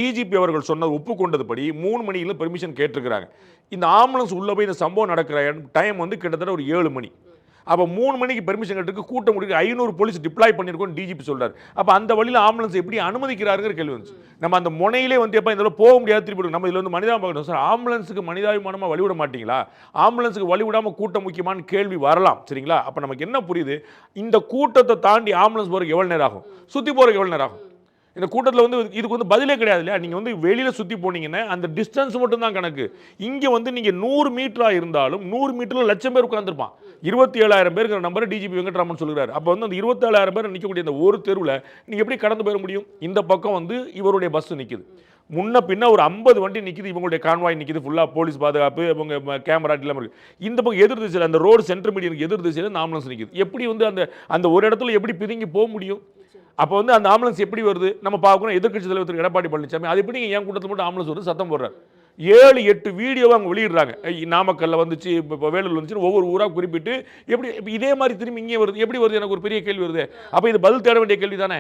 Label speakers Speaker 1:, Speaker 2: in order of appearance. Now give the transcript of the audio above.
Speaker 1: DGP அவர்கள் சொன்னது ஒப்புக்கொண்டதுபடி 3 மணியில பெர்மிஷன் கேட்டிருக்கிறாங்க. இந்த ஆம்புலன்ஸ் உள்ள போய் இந்த சம்பவம் நடக்கிற டைம் வந்து கிட்டத்தட்ட ஒரு 7 மணி. அப்ப 3 மணிக்கு பெர்மிஷன் கேட்டிருக்கு, கூட்டம் முடிக்க 500 போலீஸ் டிப்ளாய் பண்ணியிருக்கோம் டிஜிபி சொல்றாரு. அப்ப அந்த வழியில ஆம்புலன்ஸ் எப்படி அனுமதிக்கிறாருங்கிற கேள்வி வந்துச்சு. நம்ம அந்த முனையிலே வந்து எப்ப இதெல்லாம் போக முடியாது திருப்பி நம்ம இதுல வந்து மனிதாபிமானம் சார், ஆம்புலன்ஸுக்கு மனிதாபிமானமா வழிவிட மாட்டீங்களா? ஆம்புலன்ஸுக்கு வழிவிடாம கூட்டம் முக்கியமான கேள்வி வரலாம். சரிங்களா? அப்ப நமக்கு என்ன புரியுது? இந்த கூட்டத்தை தாண்டி ஆம்புலன்ஸ் போறதுக்கு எவ்வளவு நேரம் ஆகும்? சுத்தி போறதுக்கு எவ்வளவு நேரம் ஆகும்? இந்த கூட்டத்தில் வந்து இதுக்கு வந்து பதிலே கிடையாது இல்லையா? நீங்கள் வந்து வெளியில் சுற்றி போனீங்கன்னா அந்த டிஸ்டன்ஸ் மட்டும் தான் கணக்கு. இங்கே வந்து நீங்கள் 100 மீட்டராக இருந்தாலும் 100 மீட்டரில் லட்சம் பேர் உட்காந்துருப்பான். 27,000 பேருங்கிற நம்பரை டிஜிபி வெங்கட்ராமன் சொல்கிறார். அப்போ வந்து அந்த 27,000 பேர் நிற்கக்கூடிய அந்த ஒரு தெருவில் நீங்கள் எப்படி கடந்து போயிட முடியும்? இந்த பக்கம் வந்து இவருடைய பஸ் நிற்குது, முன்ன பின்ன ஒரு 50 வண்டி நிற்கிது, இவங்களுடைய கான்வாய் நிற்கிது, ஃபுல்லாக போலீஸ் பாதுகாப்பு, இவங்க கேமரா இல்லாமல் இருக்குது. இந்த பக்கம் எதிர் திசையில் அந்த ரோடு சென்டர் மீடியனுக்கு எதிர் திசையில் அந்த ஆம்புலன்ஸ் நிற்கிது. எப்படி வந்து அந்த அந்த ஒரு இடத்துல எப்படி பிதுங்கி போக முடியும்? அப்போ வந்து அந்த ஆம்புலன்ஸ் எப்படி வருது? நம்ம பார்க்கணும் எதிர்க்கட்சி தலைவர் திரு எடப்பாடி பழனிசாமி அது எப்படி என் கூட்டத்தில் மட்டும் ஆம்புலன்ஸ் வருது சத்தம் போடுறாரு. 7-8 வீடியோவை அவங்க வெளியிடுறாங்க. நாமக்கல்ல வந்துச்சு, இப்போ வேலூர் வந்துச்சு, ஒவ்வொரு ஊராக குறிப்பிட்டு எப்படி இதே மாதிரி திரும்பி இங்கே வருது, எப்படி வருது? எனக்கு ஒரு பெரிய கேள்வி வருது. அப்போ இது பதில் தேட வேண்டிய கேள்வி தானே.